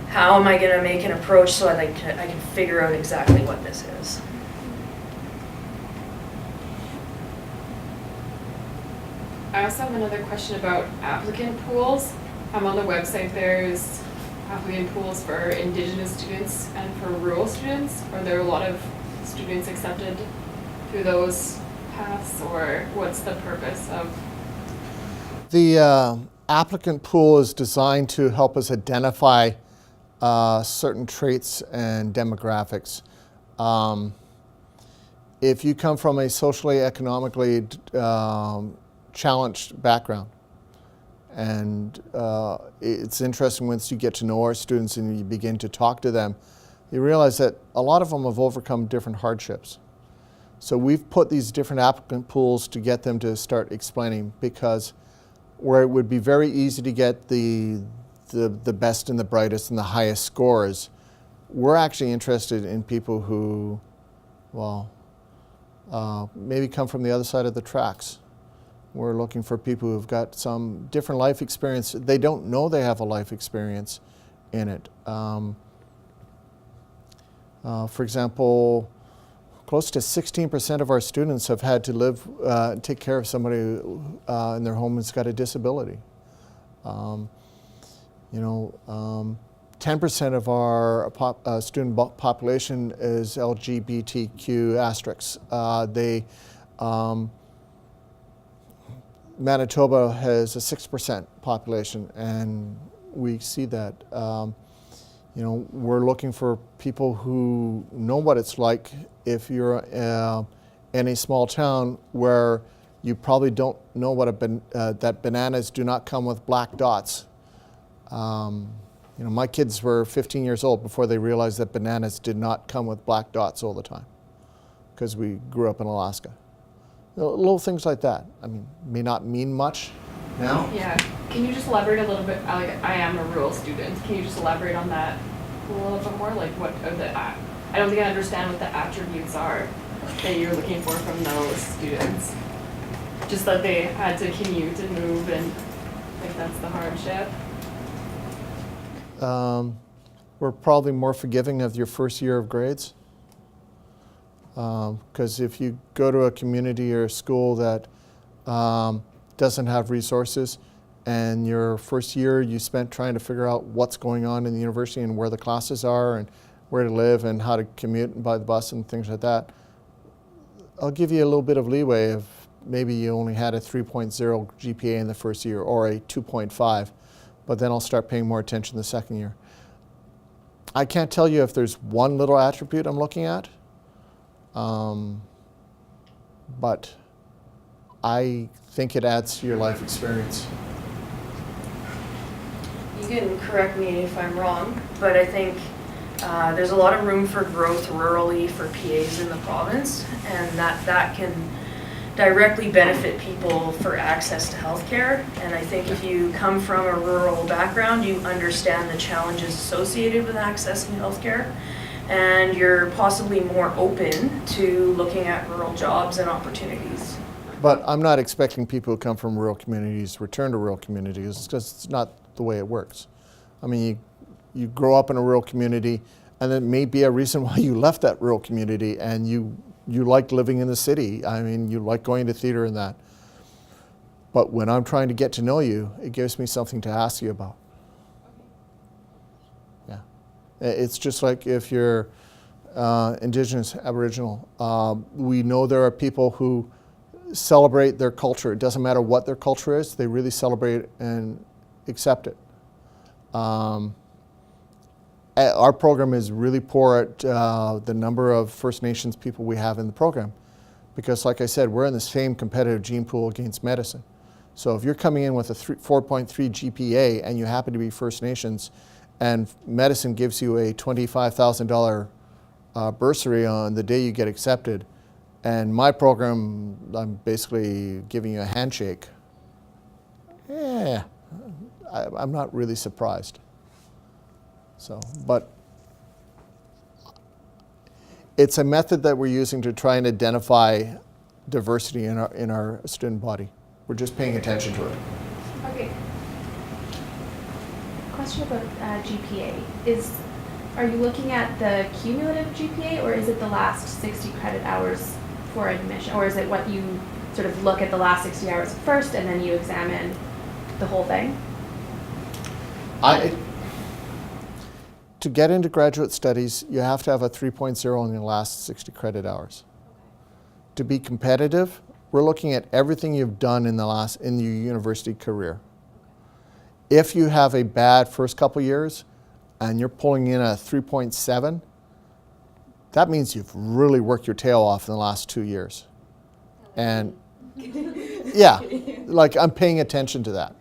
how am I going to make an approach so I can figure out exactly what this is. I also have another question about applicant pools. On the website there's applicant pools for Indigenous students and for rural students. Are there a lot of students accepted through those paths, or what's the purpose of? The applicant pool is designed to help us identify certain traits and demographics. If you come from a socially, economically challenged background, and it's interesting once you get to know our students and you begin to talk to them, you realize that a lot of them have overcome different hardships. So we've put these different applicant pools to get them to start explaining, because where it would be very easy to get the best and the brightest and the highest scores, we're actually interested in people who, well, maybe come from the other side of the tracks. We're looking for people who've got some different life experience. They don't know they have a life experience in it. For example, close to 16% of our students have had to live, take care of somebody in their home who's got a disability. 10% of our student population is LGBTQ asterisks. Manitoba has a 6% population, and we see that. We're looking for people who know what it's like if you're in a small town where you probably don't know what that bananas do not come with black dots. My kids were 15 years old before they realized that bananas did not come with black dots all the time, because we grew up in Alaska. Little things like that. I mean, may not mean much now. Yeah. Can you just elaborate a little bit? I am a rural student. Can you just elaborate on that a little bit more? Like what are I don't think I understand what the attributes are that you're looking for from those students. Just that they had to commute and move, and like that's the hardship. We're probably more forgiving of your first year of grades. Because if you go to a community or a school that doesn't have resources, and your first year you spent trying to figure out what's going on in the university and where the classes are and where to live and how to commute and by the bus and things like that, I'll give you a little bit of leeway if maybe you only had a 3.0 GPA in the first year or a 2.5, but then I'll start paying more attention the second year. I can't tell you if there's one little attribute I'm looking at, but I think it adds to your life experience. You can correct me if I'm wrong, but I think there's a lot of room for growth rurally for PAs in the province, and that can directly benefit people for access to healthcare. And I think if you come from a rural background, you understand the challenges associated with accessing healthcare, and you're possibly more open to looking at rural jobs and opportunities. But I'm not expecting people who come from rural communities to return to rural communities, because it's not the way it works. I mean, you grow up in a rural community, and it may be a reason why you left that rural community, and you like living in the city. I mean, you like going to theater and that. But when I'm trying to get to know you, it gives me something to ask you about. Yeah. It's just like if you're Indigenous, Aboriginal. We know there are people who celebrate their culture. It doesn't matter what their culture is, they really celebrate and accept it. Our program is really poor at the number of First Nations people we have in the program, because like I said, we're in the same competitive gene pool against medicine. So if you're coming in with a 4.3 GPA and you happen to be First Nations, and medicine gives you a $25,000 bursary on the day you get accepted, and my program, I'm basically giving you a handshake, I'm not really surprised. So, but it's a method that we're using to try and identify diversity in our student body. We're just paying attention to it. Okay. Question about GPA. Are you looking at the cumulative GPA, or is it the last 60 credit hours for admission? Or is it what you sort of look at the last 60 hours first and then you examine the whole thing? To get into graduate studies, you have to have a 3.0 in the last 60 credit hours. To be competitive, we're looking at everything you've done in your university career. If you have a bad first couple years and you're pulling in a 3.7, that means you've really worked your tail off in the last 2 years. And yeah, like I'm paying attention to that.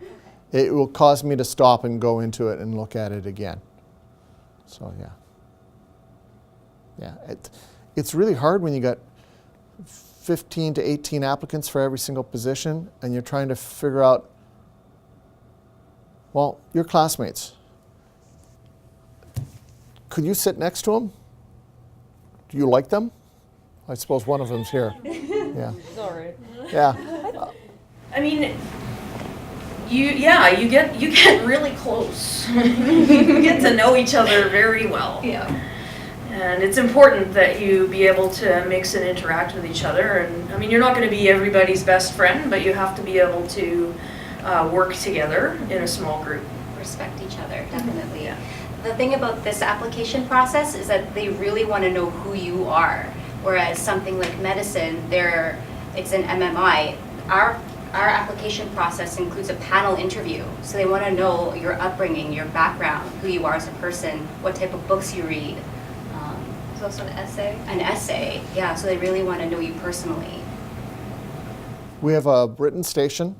It will cause me to stop and go into it and look at it again. So yeah, it's really hard when you got 15 to 18 applicants for every single position, and you're trying to figure out, well, your classmates, could you sit next to them? Do you like them? I suppose one of them's here. Yeah. Sorry. Yeah. I mean, you get really close. You get to know each other very well. Yeah. And it's important that you be able to mix and interact with each other. And I mean, you're not going to be everybody's best friend, but you have to be able to work together in a small group. Respect each other, definitely. Yeah. The thing about this application process is that they really want to know who you are. Whereas something like medicine, it's an MMI. Our application process includes a panel interview. So they want to know your upbringing, your background, who you are as a person, what type of books you read. There's also an essay. An essay, yeah, so they really want to know you personally. We have a written station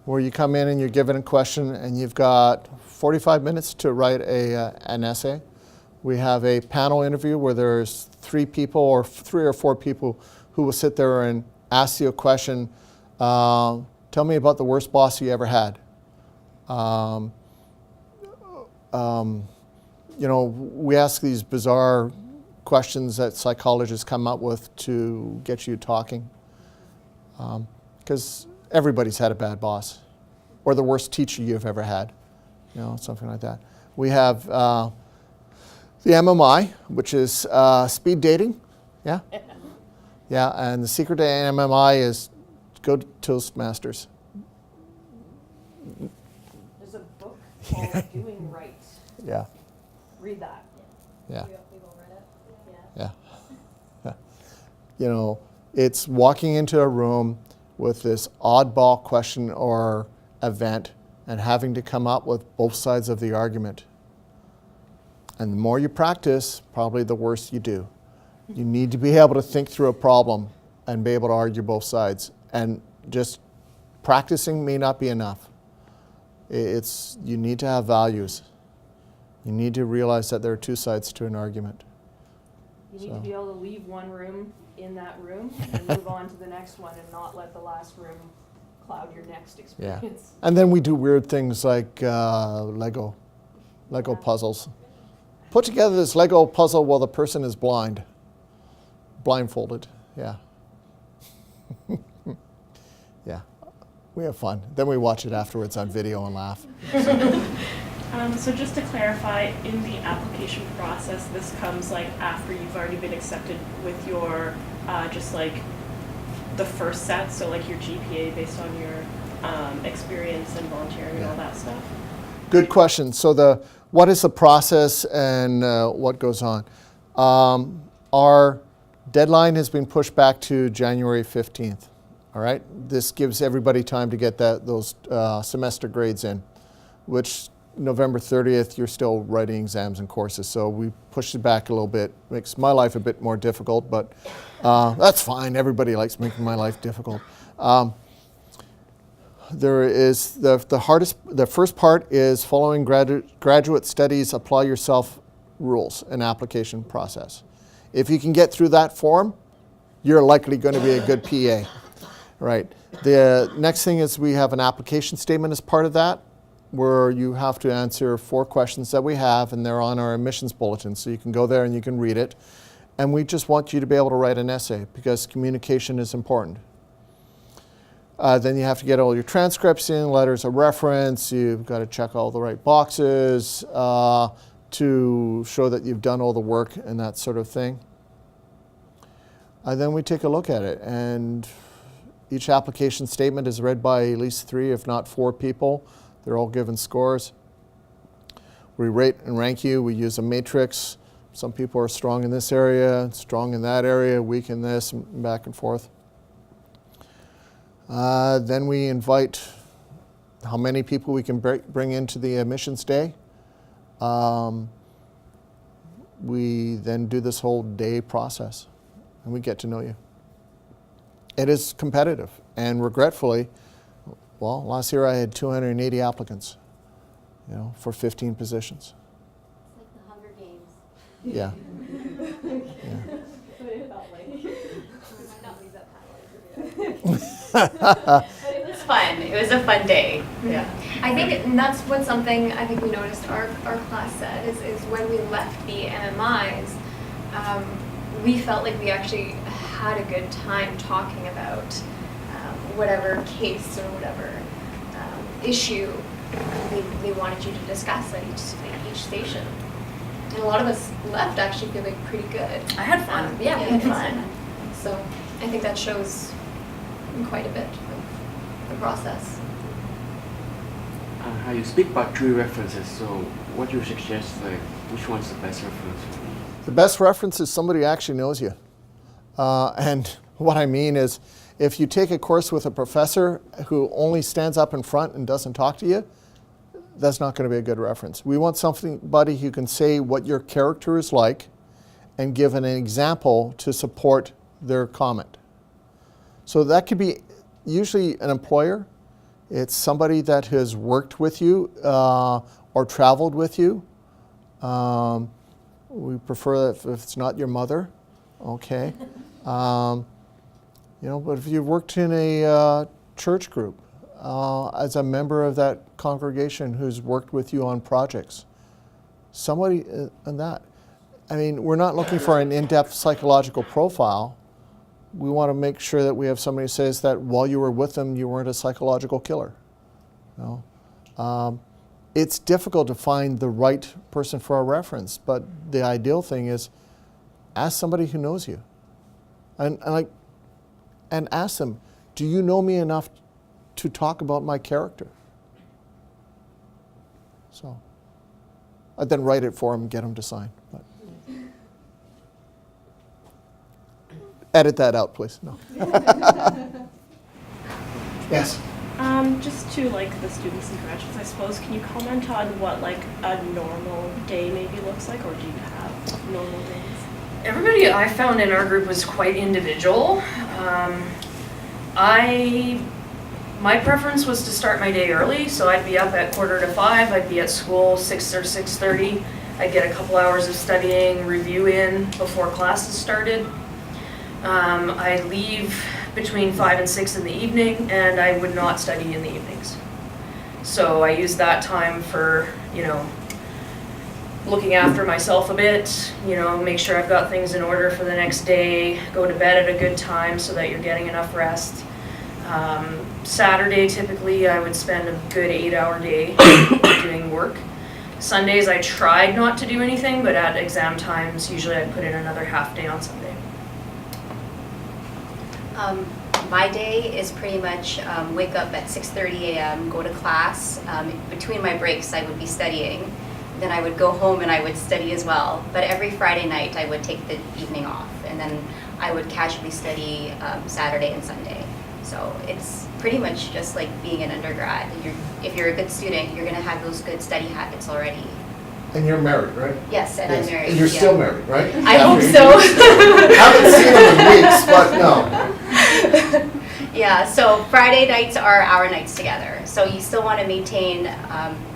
where you come in and you're given a question and you've got 45 minutes to write an essay. We have a panel interview where there's 3 people or 3 or 4 people who will sit there and ask you a question. Tell me about the worst boss you ever had. you know, we ask these bizarre questions that psychologists come up with to get you talking. Because everybody's had a bad boss, or the worst teacher you've ever had, you know, something like that. We have the MMI, which is speed dating, yeah? Yeah, and the secret to MMI is go to Toastmasters. There's a book called Doing Right. Yeah, Read that. yeah. We've all read it. Yeah. Yeah. You know, it's walking into a room with this oddball question or event and having to come up with both sides of the argument. And the more you practice, probably the worse you do. You need to be able to think through a problem and be able to argue both sides. And just practicing may not be enough. You need to have values. You need to realize that there are two sides to an argument. You need to be able to leave one room in that room and move on to the next one and not let the last room cloud your next experience. Yeah. And then we do weird things like Lego puzzles. Put together this Lego puzzle while the person is blindfolded. Yeah. Yeah. We have fun. Then we watch it afterwards on video and laugh. So just to clarify, in the application process, this comes like after you've already been accepted with your, just like the first set, so like your GPA based on your experience and volunteering and all that stuff? Good question. So what is the process and what goes on? Our deadline has been pushed back to January 15th. All right. This gives everybody time to get those semester grades in, which November 30th, you're still writing exams and courses. So we pushed it back a little bit. Makes my life a bit more difficult, but that's fine. Everybody likes making my life difficult. There is the first part is following graduate studies, apply yourself rules and application process. If you can get through that form, you're likely going to be a good PA. Right. The next thing is we have an application statement as part of that, where you have to answer 4 questions that we have, and they're on our admissions bulletin. So you can go there and you can read it. And we just want you to be able to write an essay because communication is important. Then you have to get all your transcripts in, letters of reference. You've got to check all the right boxes to show that you've done all the work and that sort of thing. Then we take a look at it, and each application statement is read by at least 3, if not 4 people. They're all given scores. We rate and rank you. We use a matrix. Some people are strong in this area, strong in that area, weak in this, and back and forth. Then we invite how many people we can bring into the admissions day. We then do this whole day process, and we get to know you. It is competitive, and regretfully, well, last year I had 280 applicants, for 15 positions. It's like the Hunger Games. Yeah. What it felt like. I might not leave that panel. But it was fun. It was a fun day. Yeah, I think that's what something I think we noticed our class said is when we left the MMIs, we felt like we actually had a good time talking about whatever case or whatever issue they wanted you to discuss at each station. And a lot of us left actually feeling pretty good. I had fun. Yeah, we had fun. So I think that shows quite a bit of the process. You speak about 3 references, so what do you suggest, like, which one's the best reference? The best reference is somebody who actually knows you. And what I mean is, if you take a course with a professor who only stands up in front and doesn't talk to you, that's not going to be a good reference. We want somebody who can say what your character is like and give an example to support their comment. So that could be usually an employer. It's somebody that has worked with you or traveled with you. We prefer that if it's not your mother, okay. But if you've worked in a church group as a member of that congregation who's worked with you on projects, somebody in that. I mean, we're not looking for an in-depth psychological profile. We want to make sure that we have somebody who says that while you were with them, you weren't a psychological killer. You know? It's difficult to find the right person for a reference, but the ideal thing is ask somebody who knows you. And ask them, do you know me enough to talk about my character? So I'd then write it for them and get them to sign. But. Edit that out, please. No. Yes. Just to like the students and graduates, I suppose, can you comment on what like a normal day maybe looks like, or do you have normal days? Everybody I found in our group was quite individual. My preference was to start my day early, so I'd be up at 4:45, I'd be at school 6 or 6:30. I'd get a couple hours of studying, review in before classes started. I'd leave between 5 and 6 in the evening, and I would not study in the evenings. So I used that time for, you know, looking after myself a bit, you know, make sure I've got things in order for the next day, go to bed at a good time so that you're getting enough rest. Saturday, typically, I would spend a good 8-hour day doing work. Sundays, I tried not to do anything, but at exam times, usually I'd put in another half day on Sunday. My day is pretty much wake up at 6:30 a.m., go to class. Between my breaks, I would be studying. Then I would go home and I would study as well. But every Friday night, I would take the evening off. And then I would casually study Saturday and Sunday. So it's pretty much just like being an undergrad. If you're a good student, you're going to have those good study habits already. And you're married, right? Yes, and Yes. I'm married. And you're yeah. still married, right? I hope so. Haven't seen them in weeks, but no. Yeah, so Friday nights are our nights together. So you still want to maintain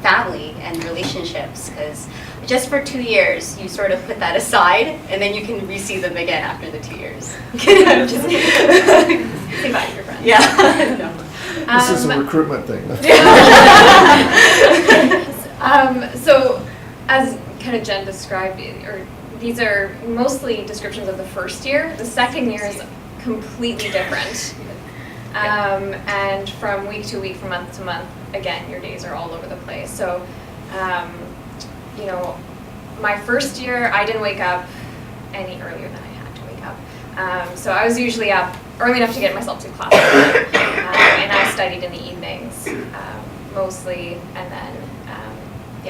family and relationships, because just for 2 years, you sort of put that aside, and then you can re-see them again after the 2 years. Just say bye to your friends. Yeah. No. This is a recruitment thing. So, as kind of Jen described, these are mostly descriptions of the first year. The second year is completely different. And from week to week, from month to month, again, your days are all over the place. So, you know, my first year, I didn't wake up any earlier than I had to wake up. So I was usually up early enough to get myself to class. And I studied in the evenings, mostly, and then,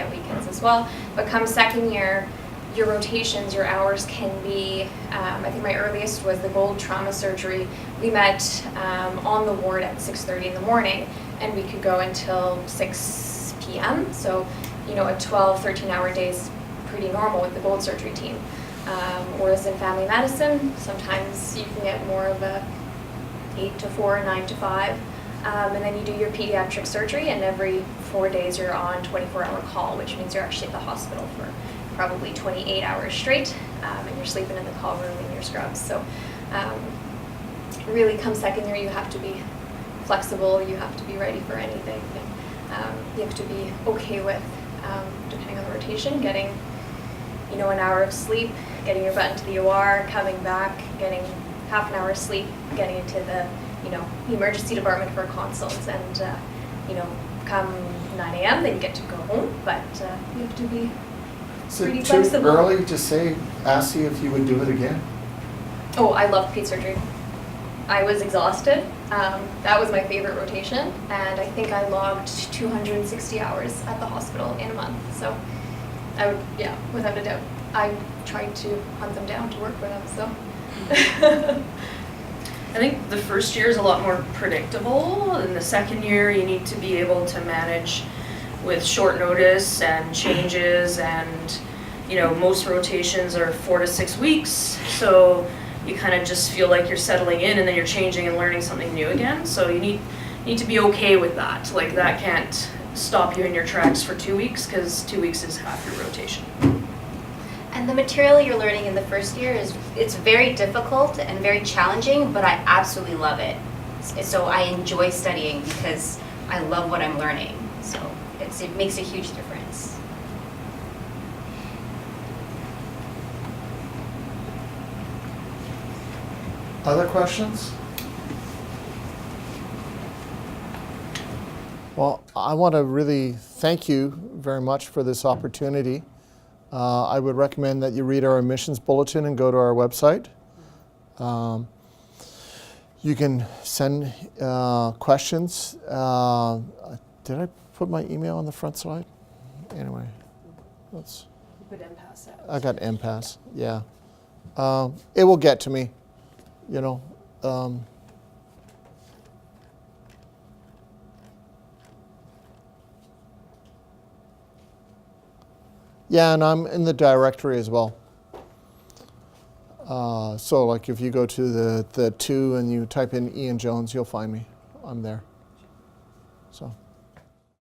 weekends as well. But come second year, your rotations, your hours can be, I think my earliest was the gold trauma surgery. We met on the ward at 6:30 in the morning, and we could go until 6 p.m. So, you know, a 12, 13-hour day is pretty normal with the gold surgery team. Whereas in family medicine, sometimes you can get more of a 8 to 4, 9 to 5. And then you do your pediatric surgery, and every 4 days you're on 24-hour call, which means you're actually at the hospital for probably 28 hours straight, and you're sleeping in the call room in your scrubs. So really come second year, you have to be flexible, you have to be ready for anything, and you have to be okay with, depending on the rotation, getting, you know, an hour of sleep, getting your butt into the OR, coming back, getting half an hour of sleep, getting into the, you know, emergency department for consults, and, you know, come 9 a.m., then you get to go home, but you have to be pretty Is it flexible. too early to ask you if you would do it again? Oh, I loved ped surgery. I was exhausted. That was my favorite rotation, and I think I logged 260 hours at the hospital in a month. So I would, yeah, without a doubt. I tried to hunt them down to work for them, so. I think the first year is a lot more predictable, and the second year you need to be able to manage with short notice and changes, and you know, most rotations are 4 to 6 weeks, so you kind of just feel like you're settling in, and then you're changing and learning something new again. So you need to be okay with that. Like, that can't stop you in your tracks for 2 weeks, because 2 weeks is half your rotation. And the material you're learning in the first year it's very difficult and very challenging, but I absolutely love it. So I enjoy studying because I love what I'm learning. So it makes a huge difference. Other questions? Well, I want to really thank you very much for this opportunity. I would recommend that you read our admissions bulletin and go to our website. You can send questions. Did I put my email on the front side? Anyway, let's. You put MPAS out. I got MPAS, yeah. It will get to me, you know. Yeah, and I'm in the directory as well. So like if you go to the 2 and you type in Ian Jones, you'll find me. I'm there. So.